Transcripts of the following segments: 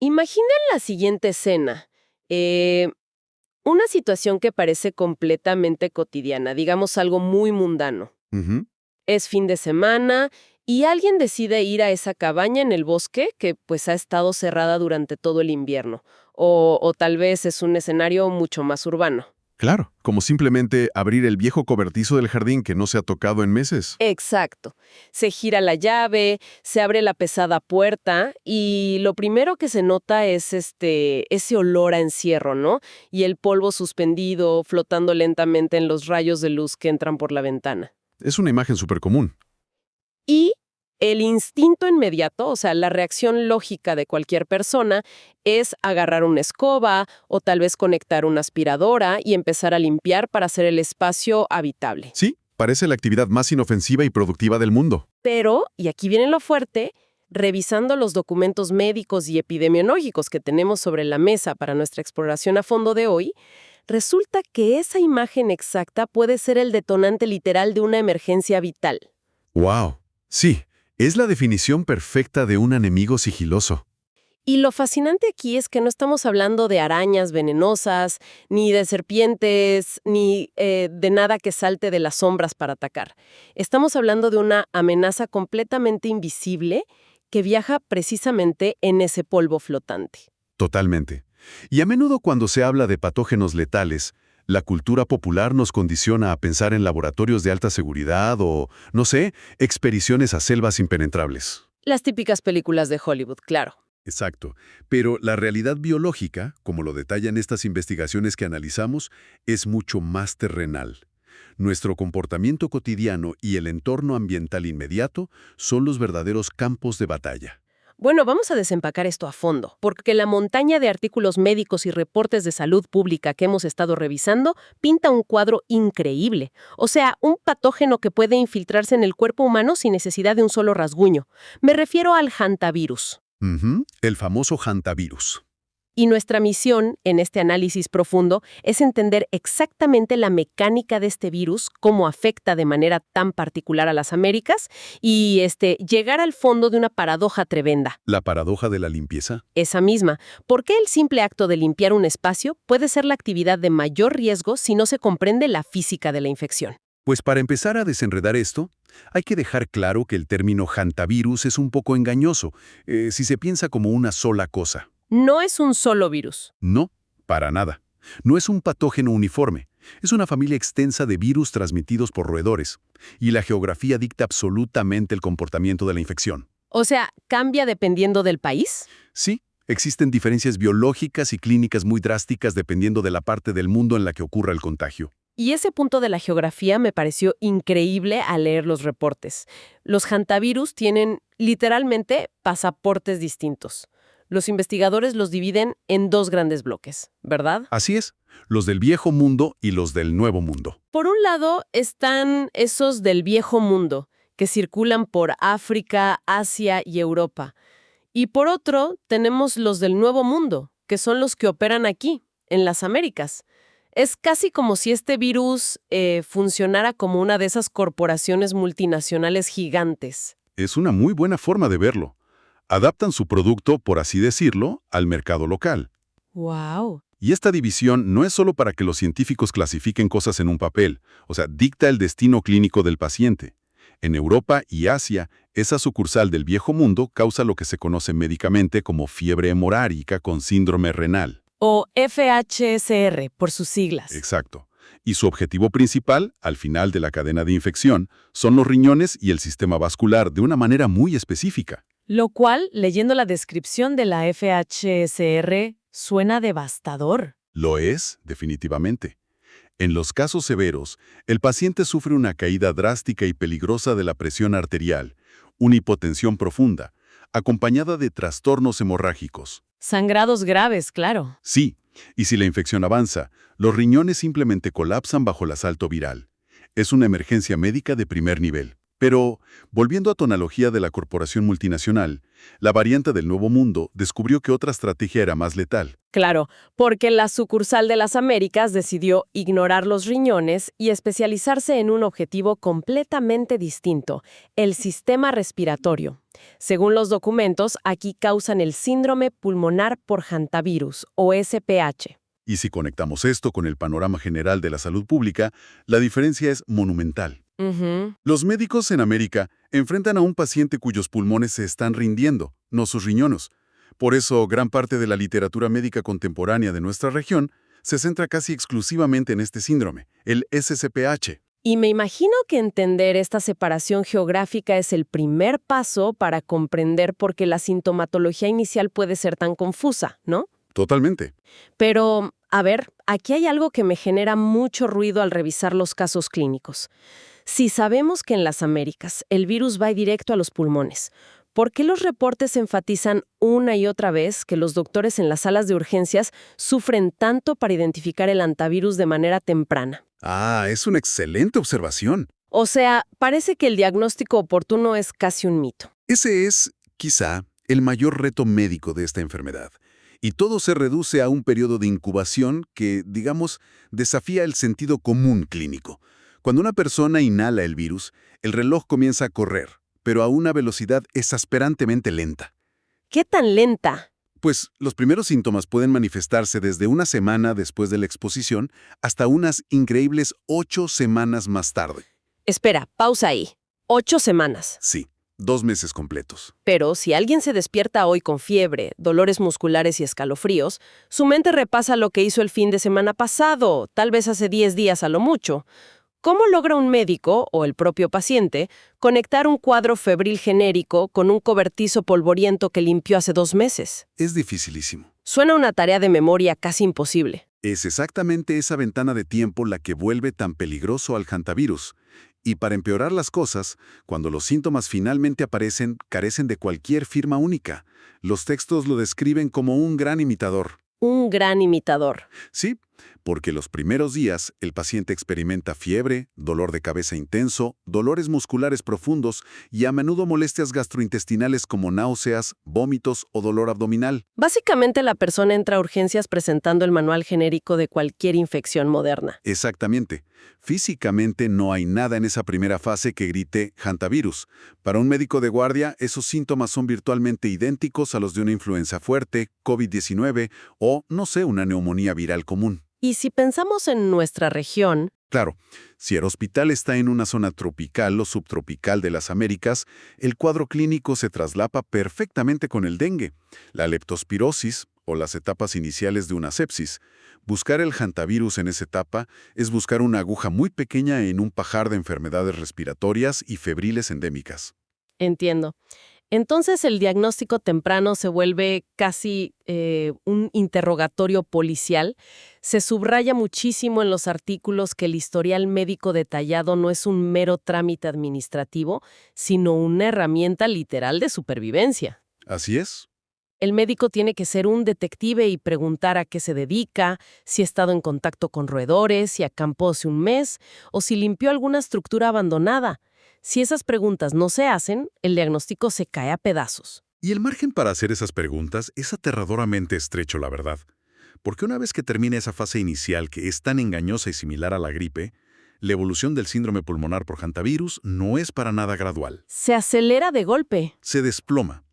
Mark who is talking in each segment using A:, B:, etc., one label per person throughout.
A: Imaginen la siguiente escena. Eh, una situación que parece completamente cotidiana, digamos algo muy mundano.
B: Ujú.
A: Es fin de semana y alguien decide ir a esa cabaña en el bosque que pues ha estado cerrada durante todo el invierno. O tal vez es un escenario mucho más urbano.
B: Claro, como simplemente abrir el viejo cobertizo del jardín que no se ha tocado en meses.
A: Exacto. Se gira la llave, se abre la pesada puerta y lo primero que se nota es ese olor a encierro, ¿no? Y el polvo suspendido flotando lentamente en los rayos de luz que entran por la ventana.
B: Es una imagen súper común.
A: Y el instinto inmediato, o sea, la reacción lógica de cualquier persona, es agarrar una escoba o tal vez conectar una aspiradora y empezar a limpiar para hacer el espacio habitable.
B: Sí, parece la actividad más inofensiva y productiva del mundo.
A: Pero, y aquí viene lo fuerte, revisando los documentos médicos y epidemiológicos que tenemos sobre la mesa para nuestra exploración a fondo de hoy, resulta que esa imagen exacta puede ser el detonante literal de una emergencia vital.
B: ¡Wow! Sí, es la definición perfecta de un enemigo sigiloso.
A: Y lo fascinante aquí es que no estamos hablando de arañas venenosas, ni de serpientes, ni de nada que salte de las sombras para atacar. Estamos hablando de una amenaza completamente invisible que viaja precisamente en ese polvo flotante.
B: Totalmente. Y a menudo cuando se habla de patógenos letales, la cultura popular nos condiciona a pensar en laboratorios de alta seguridad o, no sé, expediciones a selvas impenetrables.
A: Las típicas películas de Hollywood, claro.
B: Exacto. Pero la realidad biológica, como lo detallan estas investigaciones que analizamos, es mucho más terrenal. Nuestro comportamiento cotidiano y el entorno ambiental inmediato son los verdaderos campos de batalla.
A: Bueno, vamos a desempacar esto a fondo, porque la montaña de artículos médicos y reportes de salud pública que hemos estado revisando pinta un cuadro increíble. O sea, un patógeno que puede infiltrarse en el cuerpo humano sin necesidad de un solo rasguño. Me refiero al hantavirus.
B: Ujú, el famoso hantavirus.
A: Y nuestra misión en este análisis profundo es entender exactamente la mecánica de este virus, cómo afecta de manera tan particular a las Américas y llegar al fondo de una paradoja tremenda.
B: La paradoja de la limpieza.
A: Esa misma. ¿Por qué el simple acto de limpiar un espacio puede ser la actividad de mayor riesgo si no se comprende la física de la infección?
B: Pues para empezar a desenredar esto, hay que dejar claro que el término hantavirus es un poco engañoso, si se piensa como una sola cosa.
A: No es un solo virus.
B: No, para nada. No es un patógeno uniforme. Es una familia extensa de virus transmitidos por roedores, y la geografía dicta absolutamente el comportamiento de la infección.
A: O sea, ¿cambia dependiendo del país?
B: Sí, existen diferencias biológicas y clínicas muy drásticas dependiendo de la parte del mundo en la que ocurra el contagio.
A: Y ese punto de la geografía me pareció increíble al leer los reportes. Los hantavirus tienen literalmente pasaportes distintos. Los investigadores los dividen en dos grandes bloques, ¿verdad?
B: Así es, los del viejo mundo y los del nuevo mundo.
A: Por un lado están esos del viejo mundo, que circulan por África, Asia y Europa. Y por otro tenemos los del nuevo mundo, que son los que operan aquí, en las Américas. Es casi como si este virus funcionara como una de esas corporaciones multinacionales gigantes.
B: Es una muy buena forma de verlo. Adaptan su producto, por así decirlo, al mercado local.
A: ¡Wow!
B: Y esta división no es solo para que los científicos clasifiquen cosas en un papel, o sea, dicta el destino clínico del paciente. En Europa y Asia, esa sucursal del viejo mundo causa lo que se conoce médicamente como fiebre hemorrágica con síndrome renal.
A: O FHSR, por sus siglas.
B: Exacto. Y su objetivo principal, al final de la cadena de infección, son los riñones y el sistema vascular de una manera muy específica.
A: Lo cual, leyendo la descripción de la FHSR, suena devastador.
B: Lo es, definitivamente. En los casos severos, el paciente sufre una caída drástica y peligrosa de la presión arterial, una hipotensión profunda, acompañada de trastornos hemorrágicos.
A: Sangrados graves, claro.
B: Sí, y si la infección avanza, los riñones simplemente colapsan bajo el asalto viral. Es una emergencia médica de primer nivel. Pero, volviendo a tu analogía de la corporación multinacional, la variante del Nuevo Mundo descubrió que otra estrategia era más letal.
A: Claro, porque la sucursal de las Américas decidió ignorar los riñones y especializarse en un objetivo completamente distinto, el sistema respiratorio. Según los documentos, aquí causan el síndrome pulmonar por hantavirus, o SPH.
B: Y si conectamos esto con el panorama general de la salud pública, la diferencia es monumental.
A: Ujú.
B: Los médicos en América enfrentan a un paciente cuyos pulmones se están rindiendo, no sus riñones. Por eso, gran parte de la literatura médica contemporánea de nuestra región se centra casi exclusivamente en este síndrome, el SCPH.
A: Y me imagino que entender esta separación geográfica es el primer paso para comprender por qué la sintomatología inicial puede ser tan confusa, ¿no?
B: Totalmente.
A: Pero, a ver, aquí hay algo que me genera mucho ruido al revisar los casos clínicos. Si sabemos que en las Américas el virus va directo a los pulmones, ¿por qué los reportes enfatizan una y otra vez que los doctores en las salas de urgencias sufren tanto para identificar el hantavirus de manera temprana?
B: Ah, es una excelente observación.
A: O sea, parece que el diagnóstico oportuno es casi un mito.
B: Ese es, quizá, el mayor reto médico de esta enfermedad. Y todo se reduce a un periodo de incubación que, digamos, desafía el sentido común clínico. Cuando una persona inhala el virus, el reloj comienza a correr, pero a una velocidad exasperantemente lenta.
A: ¿Qué tan lenta?
B: Pues los primeros síntomas pueden manifestarse desde una semana después de la exposición hasta unas increíbles 8 semanas más tarde.
A: Espera, pausa ahí. 8 semanas.
B: Sí, 2 meses completos.
A: Pero si alguien se despierta hoy con fiebre, dolores musculares y escalofríos, su mente repasa lo que hizo el fin de semana pasado, tal vez hace 10 días a lo mucho. ¿Cómo logra un médico, o el propio paciente, conectar un cuadro febril genérico con un cobertizo polvoriento que limpió hace 2 meses?
B: Es dificilísimo.
A: Suena una tarea de memoria casi imposible.
B: Es exactamente esa ventana de tiempo la que vuelve tan peligroso al hantavirus. Y para empeorar las cosas, cuando los síntomas finalmente aparecen, carecen de cualquier firma única. Los textos lo describen como un gran imitador.
A: Un gran imitador.
B: Sí, porque los primeros días el paciente experimenta fiebre, dolor de cabeza intenso, dolores musculares profundos y a menudo molestias gastrointestinales como náuseas, vómitos o dolor abdominal.
A: Básicamente la persona entra a urgencias presentando el manual genérico de cualquier infección moderna.
B: Exactamente. Físicamente no hay nada en esa primera fase que grite hantavirus. Para un médico de guardia, esos síntomas son virtualmente idénticos a los de una influenza fuerte, COVID-19 o, no sé, una neumonía viral común.
A: Y si pensamos en nuestra región,
B: Claro, si el hospital está en una zona tropical o subtropical de las Américas, el cuadro clínico se traslapa perfectamente con el dengue, la leptospirosis o las etapas iniciales de una sepsis. Buscar el hantavirus en esa etapa es buscar una aguja muy pequeña en un pajar de enfermedades respiratorias y febriles endémicas.
A: entiendo. Entonces el diagnóstico temprano se vuelve casi un interrogatorio policial. Se subraya muchísimo en los artículos que el historial médico detallado no es un mero trámite administrativo, sino una herramienta literal de supervivencia.
B: Así es.
A: El médico tiene que ser un detective y preguntar a qué se dedica, si ha estado en contacto con roedores, si acampó hace un mes o si limpió alguna estructura abandonada. Si esas preguntas no se hacen, el diagnóstico se cae a pedazos.
B: Y el margen para hacer esas preguntas es aterradoramente estrecho, la verdad. Porque una vez que termina esa fase inicial que es tan engañosa y similar a la gripe, la evolución del síndrome pulmonar por hantavirus no es para nada gradual.
A: Se acelera de golpe.
B: Se desploma.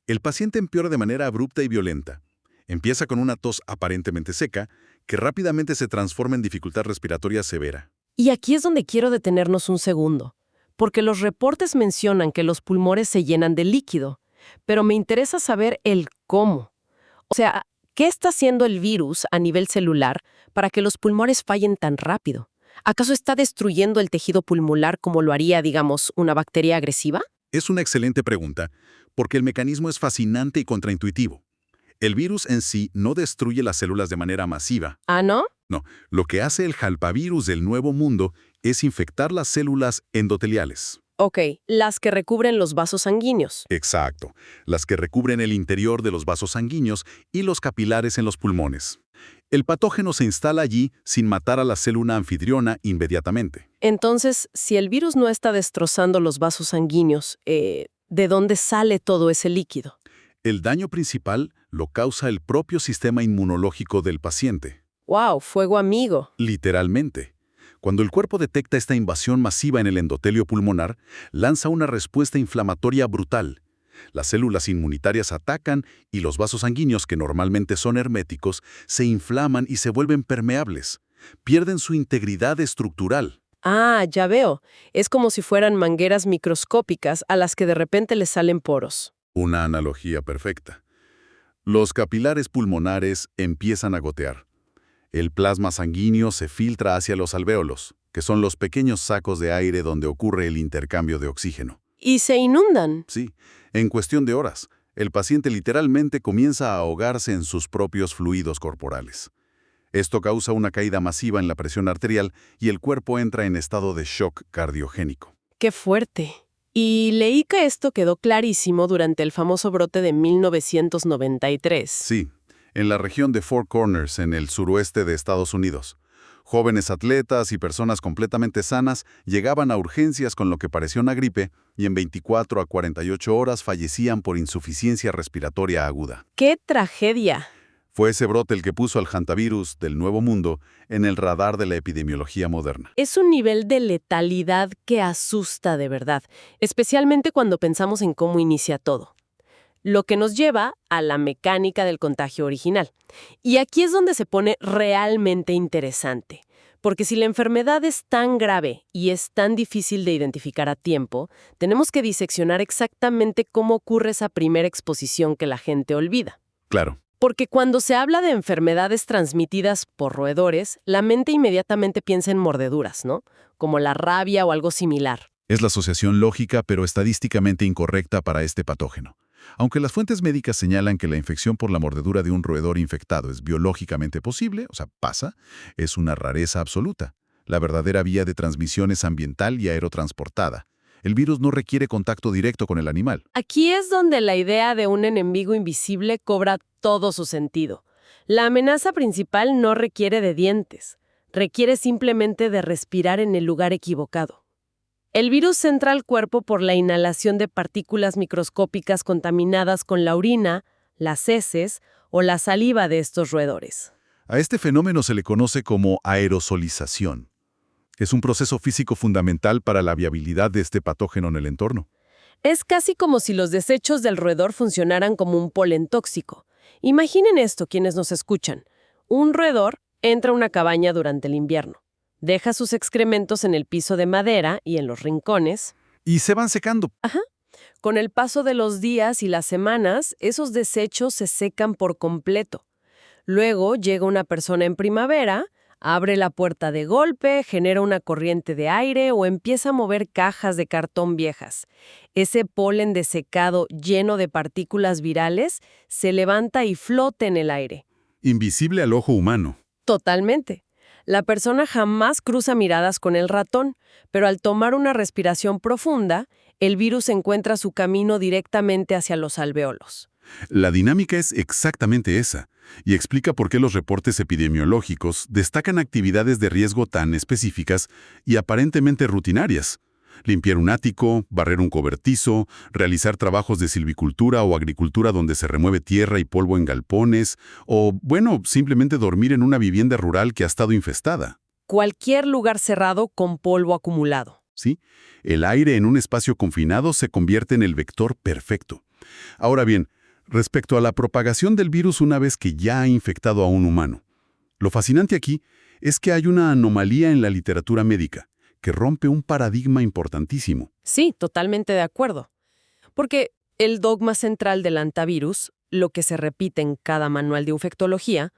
B: El paciente empeora de manera abrupta y violenta. Empieza con una tos aparentemente seca, que rápidamente se transforma en dificultad respiratoria severa.
A: Y aquí es donde quiero detenernos un segundo, porque los reportes mencionan que los pulmones se llenan de líquido, pero me interesa saber el cómo. O sea, ¿qué está haciendo el virus a nivel celular para que los pulmones fallen tan rápido? ¿Acaso está destruyendo el tejido pulmonar como lo haría, digamos, una bacteria agresiva?
B: Es una excelente pregunta, porque el mecanismo es fascinante y contraintuitivo. El virus en sí no destruye las células de manera masiva.
A: ¿Ah, no?
B: No, lo que hace el halpavirus del Nuevo Mundo es infectar las células endoteliales.
A: Ok, las que recubren los vasos sanguíneos.
B: Exacto, las que recubren el interior de los vasos sanguíneos y los capilares en los pulmones. El patógeno se instala allí sin matar a la célula anfitriona inmediatamente.
A: Entonces, si el virus no está destrozando los vasos sanguíneos, ¿de dónde sale todo ese líquido?
B: El daño principal lo causa el propio sistema inmunológico del paciente.
A: ¡Wow! Fuego amigo.
B: Literalmente. Cuando el cuerpo detecta esta invasión masiva en el endotelio pulmonar, lanza una respuesta inflamatoria brutal. Las células inmunitarias atacan y los vasos sanguíneos, que normalmente son herméticos, se inflaman y se vuelven permeables. Pierden su integridad estructural.
A: Ah, ya veo. Es como si fueran mangueras microscópicas a las que de repente les salen poros.
B: Una analogía perfecta. Los capilares pulmonares empiezan a gotear. El plasma sanguíneo se filtra hacia los alvéolos, que son los pequeños sacos de aire donde ocurre el intercambio de oxígeno.
A: Y se inundan.
B: Sí, en cuestión de horas, el paciente literalmente comienza a ahogarse en sus propios fluidos corporales. Esto causa una caída masiva en la presión arterial y el cuerpo entra en estado de shock cardiogénico.
A: ¡Qué fuerte! Y leí que esto quedó clarísimo durante el famoso brote de 1993.
B: Sí, en la región de Four Corners, en el suroeste de Estados Unidos. Jóvenes atletas y personas completamente sanas llegaban a urgencias con lo que parecía una gripe y en 24 a 48 horas fallecían por insuficiencia respiratoria aguda.
A: ¡Qué tragedia!
B: Fue ese brote el que puso al hantavirus del Nuevo Mundo en el radar de la epidemiología moderna.
A: Es un nivel de letalidad que asusta de verdad, especialmente cuando pensamos en cómo inicia todo. Lo que nos lleva a la mecánica del contagio original. Y aquí es donde se pone realmente interesante, porque si la enfermedad es tan grave y es tan difícil de identificar a tiempo, tenemos que diseccionar exactamente cómo ocurre esa primera exposición que la gente olvida.
B: Claro.
A: Porque cuando se habla de enfermedades transmitidas por roedores, la mente inmediatamente piensa en mordeduras, ¿no? Como la rabia o algo similar.
B: Es la asociación lógica pero estadísticamente incorrecta para este patógeno. Aunque las fuentes médicas señalan que la infección por la mordedura de un roedor infectado es biológicamente posible, o sea, pasa, es una rareza absoluta. La verdadera vía de transmisión es ambiental y aerotransportada. El virus no requiere contacto directo con el animal.
A: Aquí es donde la idea de un enemigo invisible cobra todo su sentido. La amenaza principal no requiere de dientes, requiere simplemente de respirar en el lugar equivocado. El virus entra al cuerpo por la inhalación de partículas microscópicas contaminadas con la orina, las heces o la saliva de estos roedores.
B: A este fenómeno se le conoce como aerosolización. Es un proceso físico fundamental para la viabilidad de este patógeno en el entorno.
A: Es casi como si los desechos del roedor funcionaran como un polen tóxico. Imaginen esto quienes nos escuchan. Un roedor entra a una cabaña durante el invierno. Deja sus excrementos en el piso de madera y en los rincones.
B: Y se van secando.
A: Con el paso de los días y las semanas, esos desechos se secan por completo. Luego llega una persona en primavera, abre la puerta de golpe, genera una corriente de aire o empieza a mover cajas de cartón viejas. Ese polen desecado lleno de partículas virales se levanta y flota en el aire.
B: Invisible al ojo humano.
A: Totalmente. La persona jamás cruza miradas con el ratón, pero al tomar una respiración profunda, el virus encuentra su camino directamente hacia los alvéolos.
B: La dinámica es exactamente esa, y explica por qué los reportes epidemiológicos destacan actividades de riesgo tan específicas y aparentemente rutinarias. Limpiar un ático, barrer un cobertizo, realizar trabajos de silvicultura o agricultura donde se remueve tierra y polvo en galpones, o, bueno, simplemente dormir en una vivienda rural que ha estado infestada.
A: Cualquier lugar cerrado con polvo acumulado.
B: ¿Sí? El aire en un espacio confinado se convierte en el vector perfecto. Ahora bien, respecto a la propagación del virus una vez que ya ha infectado a un humano, lo fascinante aquí es que hay una anomalía en la literatura médica que rompe un paradigma importantísimo.
A: Sí, totalmente de acuerdo. Porque el dogma central del antivirus, lo que se repite en cada manual de infectología,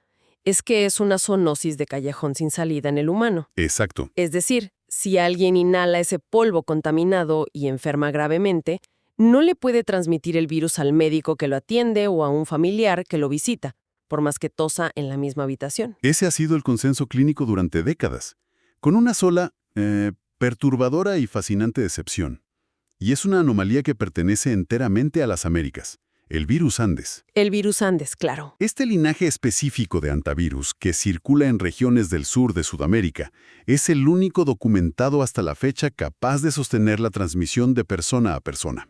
A: es que es una zoonosis de callejón sin salida en el humano.
B: Exacto.
A: Es decir, si alguien inhala ese polvo contaminado y enferma gravemente, no le puede transmitir el virus al médico que lo atiende o a un familiar que lo visita, por más que tosa en la misma habitación.
B: Ese ha sido el consenso clínico durante décadas, con una sola, perturbadora y fascinante excepción. Y es una anomalía que pertenece enteramente a las Américas, el virus Andes.
A: El virus Andes, claro.
B: Este linaje específico de antivirus que circula en regiones del sur de Sudamérica es el único documentado hasta la fecha capaz de sostener la transmisión de persona a persona.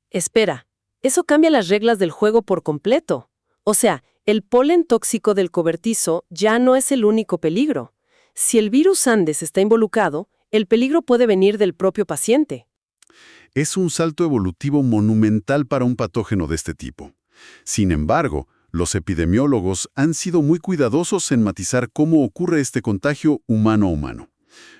A: Espera, eso cambia las reglas del juego por completo. O sea, el polen tóxico del cobertizo ya no es el único peligro. Si el virus Andes está involucrado, el peligro puede venir del propio paciente.
B: Es un salto evolutivo monumental para un patógeno de este tipo. Sin embargo, los epidemiólogos han sido muy cuidadosos en matizar cómo ocurre este contagio humano a humano.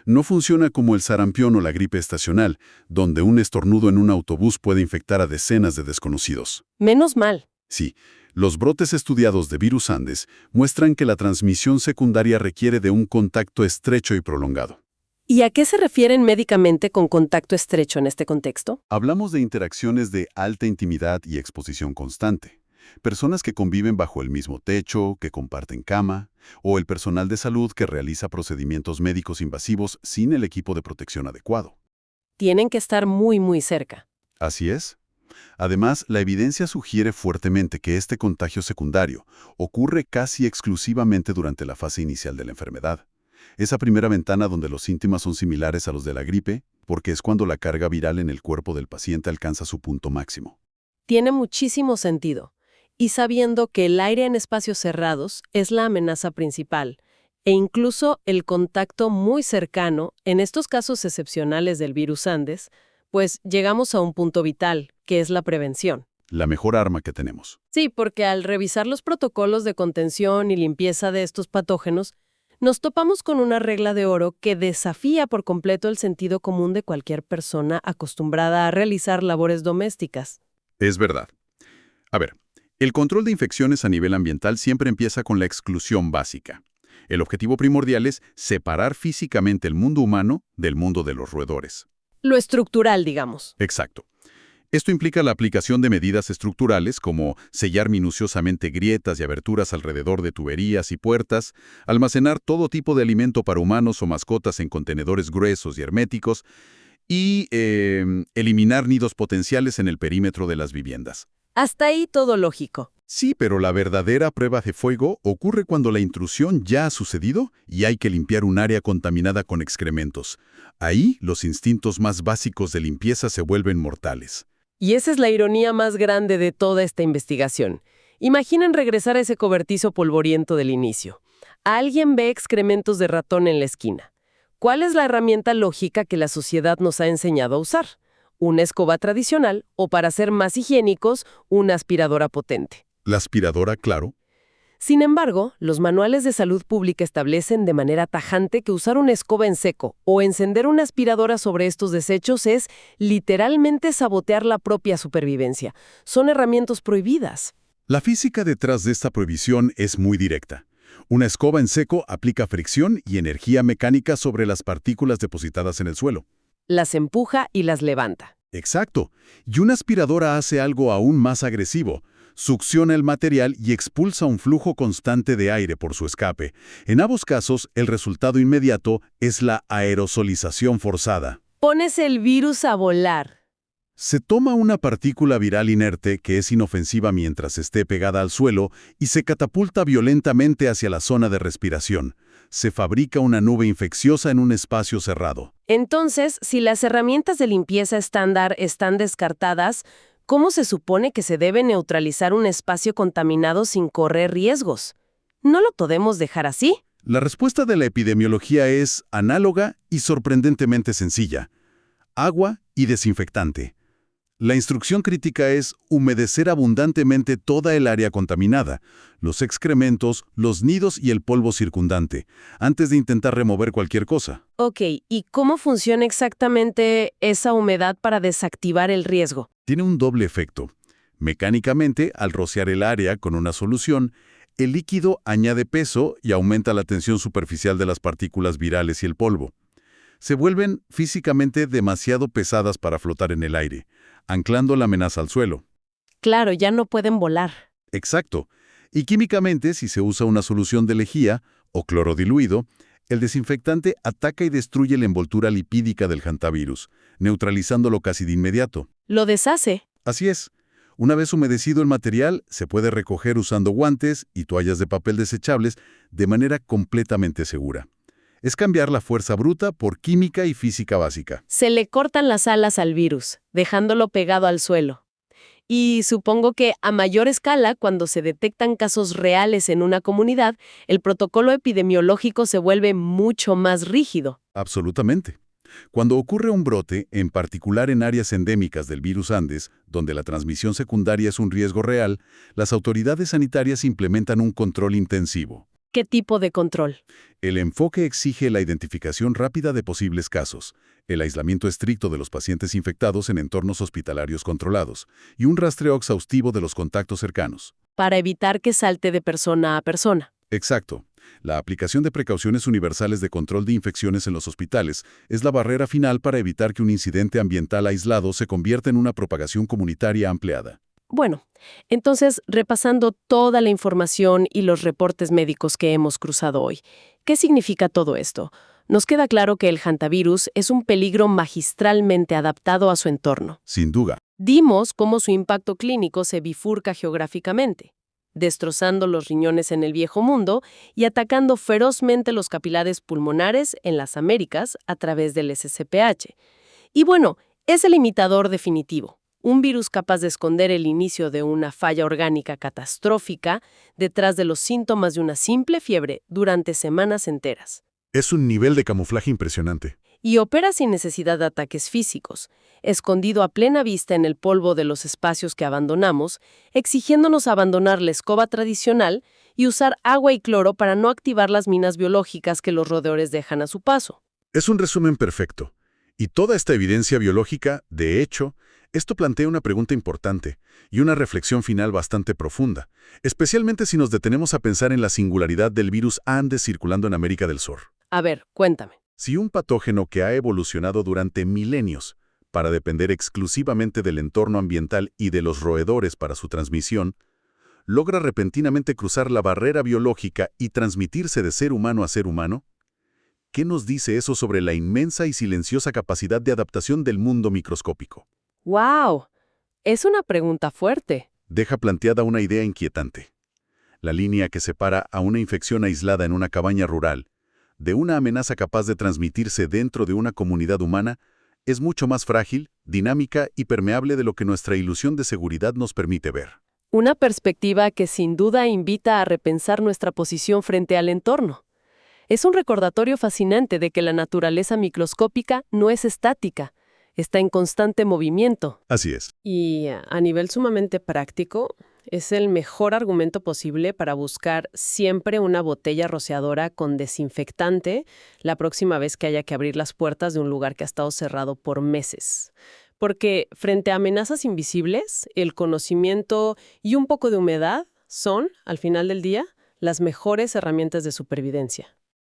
B: No funciona como el sarampión o la gripe estacional, donde un estornudo en un autobús puede infectar a decenas de desconocidos.
A: Menos mal.
B: Sí, los brotes estudiados de virus Andes muestran que la transmisión secundaria requiere de un contacto estrecho y prolongado.
A: ¿Y a qué se refieren médicamente con contacto estrecho en este contexto?
B: Hablamos de interacciones de alta intimidad y exposición constante. Personas que conviven bajo el mismo techo, que comparten cama, o el personal de salud que realiza procedimientos médicos invasivos sin el equipo de protección adecuado.
A: Tienen que estar muy cerca.
B: Así es. Además, la evidencia sugiere fuertemente que este contagio secundario ocurre casi exclusivamente durante la fase inicial de la enfermedad. Esa primera ventana donde los síntomas son similares a los de la gripe, porque es cuando la carga viral en el cuerpo del paciente alcanza su punto máximo.
A: Tiene muchísimo sentido. Y sabiendo que el aire en espacios cerrados es la amenaza principal, e incluso el contacto muy cercano, en estos casos excepcionales del virus Andes, pues llegamos a un punto vital, que es la prevención.
B: La mejor arma que tenemos.
A: Sí, porque al revisar los protocolos de contención y limpieza de estos patógenos, nos topamos con una regla de oro que desafía por completo el sentido común de cualquier persona acostumbrada a realizar labores domésticas.
B: Es verdad. A ver, el control de infecciones a nivel ambiental siempre empieza con la exclusión básica. El objetivo primordial es separar físicamente el mundo humano del mundo de los roedores.
A: Lo estructural, digamos.
B: Exacto. Esto implica la aplicación de medidas estructurales como sellar minuciosamente grietas y aberturas alrededor de tuberías y puertas, almacenar todo tipo de alimento para humanos o mascotas en contenedores gruesos y herméticos y eliminar nidos potenciales en el perímetro de las viviendas.
A: Hasta ahí todo lógico.
B: Sí, pero la verdadera prueba de fuego ocurre cuando la intrusión ya ha sucedido y hay que limpiar un área contaminada con excrementos. Ahí, los instintos más básicos de limpieza se vuelven mortales.
A: Y esa es la ironía más grande de toda esta investigación. Imaginen regresar a ese cobertizo polvoriento del inicio. Alguien ve excrementos de ratón en la esquina. ¿Cuál es la herramienta lógica que la sociedad nos ha enseñado a usar? Una escoba tradicional o, para ser más higiénicos, una aspiradora potente.
B: La aspiradora, claro.
A: Sin embargo, los manuales de salud pública establecen de manera tajante que usar una escoba en seco o encender una aspiradora sobre estos desechos es literalmente sabotear la propia supervivencia. Son herramientas prohibidas.
B: La física detrás de esta prohibición es muy directa. Una escoba en seco aplica fricción y energía mecánica sobre las partículas depositadas en el suelo.
A: Las empuja y las levanta.
B: Exacto. Y una aspiradora hace algo aún más agresivo. Succiona el material y expulsa un flujo constante de aire por su escape. En ambos casos, el resultado inmediato es la aerosolización forzada.
A: Pones el virus a volar.
B: Se toma una partícula viral inerte que es inofensiva mientras esté pegada al suelo y se catapulta violentamente hacia la zona de respiración. Se fabrica una nube infecciosa en un espacio cerrado.
A: Entonces, si las herramientas de limpieza estándar están descartadas, ¿cómo se supone que se debe neutralizar un espacio contaminado sin correr riesgos? ¿No lo podemos dejar así?
B: La respuesta de la epidemiología es análoga y sorprendentemente sencilla. Agua y desinfectante. La instrucción crítica es humedecer abundantemente toda el área contaminada, los excrementos, los nidos y el polvo circundante, antes de intentar remover cualquier cosa.
A: Ok, ¿y cómo funciona exactamente esa humedad para desactivar el riesgo?
B: Tiene un doble efecto. Mecánicamente, al rociar el área con una solución, el líquido añade peso y aumenta la tensión superficial de las partículas virales y el polvo. Se vuelven físicamente demasiado pesadas para flotar en el aire, anclando la amenaza al suelo.
A: Claro, ya no pueden volar.
B: Exacto. Y químicamente, si se usa una solución de lejía o cloro diluido, el desinfectante ataca y destruye la envoltura lipídica del hantavirus, neutralizándolo casi de inmediato.
A: Lo deshace.
B: Así es. Una vez humedecido el material, se puede recoger usando guantes y toallas de papel desechables de manera completamente segura. Es cambiar la fuerza bruta por química y física básica.
A: Se le cortan las alas al virus, dejándolo pegado al suelo. Y supongo que a mayor escala, cuando se detectan casos reales en una comunidad, el protocolo epidemiológico se vuelve mucho más rígido.
B: Absolutamente. Cuando ocurre un brote, en particular en áreas endémicas del virus Andes, donde la transmisión secundaria es un riesgo real, las autoridades sanitarias implementan un control intensivo.
A: ¿Qué tipo de control?
B: El enfoque exige la identificación rápida de posibles casos, el aislamiento estricto de los pacientes infectados en entornos hospitalarios controlados y un rastreo exhaustivo de los contactos cercanos.
A: Para evitar que salte de persona a persona.
B: Exacto. La aplicación de precauciones universales de control de infecciones en los hospitales es la barrera final para evitar que un incidente ambiental aislado se convierta en una propagación comunitaria ampliada.
A: Bueno, entonces, repasando toda la información y los reportes médicos que hemos cruzado hoy, ¿qué significa todo esto? Nos queda claro que el hantavirus es un peligro magistralmente adaptado a su entorno.
B: Sin duda.
A: Dimos cómo su impacto clínico se bifurca geográficamente, destrozando los riñones en el Viejo Mundo y atacando ferozmente los capilares pulmonares en las Américas a través del SCPH. Y bueno, es el imitador definitivo. Un virus capaz de esconder el inicio de una falla orgánica catastrófica detrás de los síntomas de una simple fiebre durante semanas enteras.
B: Es un nivel de camuflaje impresionante.
A: Y opera sin necesidad de ataques físicos, escondido a plena vista en el polvo de los espacios que abandonamos, exigiéndonos abandonar la escoba tradicional y usar agua y cloro para no activar las minas biológicas que los roedores dejan a su paso.
B: Es un resumen perfecto. Y toda esta evidencia biológica, de hecho, esto plantea una pregunta importante y una reflexión final bastante profunda, especialmente si nos detenemos a pensar en la singularidad del virus Andes circulando en América del Sur.
A: A ver, cuéntame.
B: Si un patógeno que ha evolucionado durante milenios para depender exclusivamente del entorno ambiental y de los roedores para su transmisión, logra repentinamente cruzar la barrera biológica y transmitirse de ser humano a ser humano, ¿qué nos dice eso sobre la inmensa y silenciosa capacidad de adaptación del mundo microscópico?
A: ¡Wow! Es una pregunta fuerte.
B: Deja planteada una idea inquietante. La línea que separa a una infección aislada en una cabaña rural de una amenaza capaz de transmitirse dentro de una comunidad humana es mucho más frágil, dinámica y permeable de lo que nuestra ilusión de seguridad nos permite ver.
A: Una perspectiva que sin duda invita a repensar nuestra posición frente al entorno. Es un recordatorio fascinante de que la naturaleza microscópica no es estática, está en constante movimiento.
B: Así es.
A: Y a nivel sumamente práctico, es el mejor argumento posible para buscar siempre una botella rociadora con desinfectante la próxima vez que haya que abrir las puertas de un lugar que ha estado cerrado por meses. Porque frente a amenazas invisibles, el conocimiento y un poco de humedad son, al final del día, las mejores herramientas de supervivencia.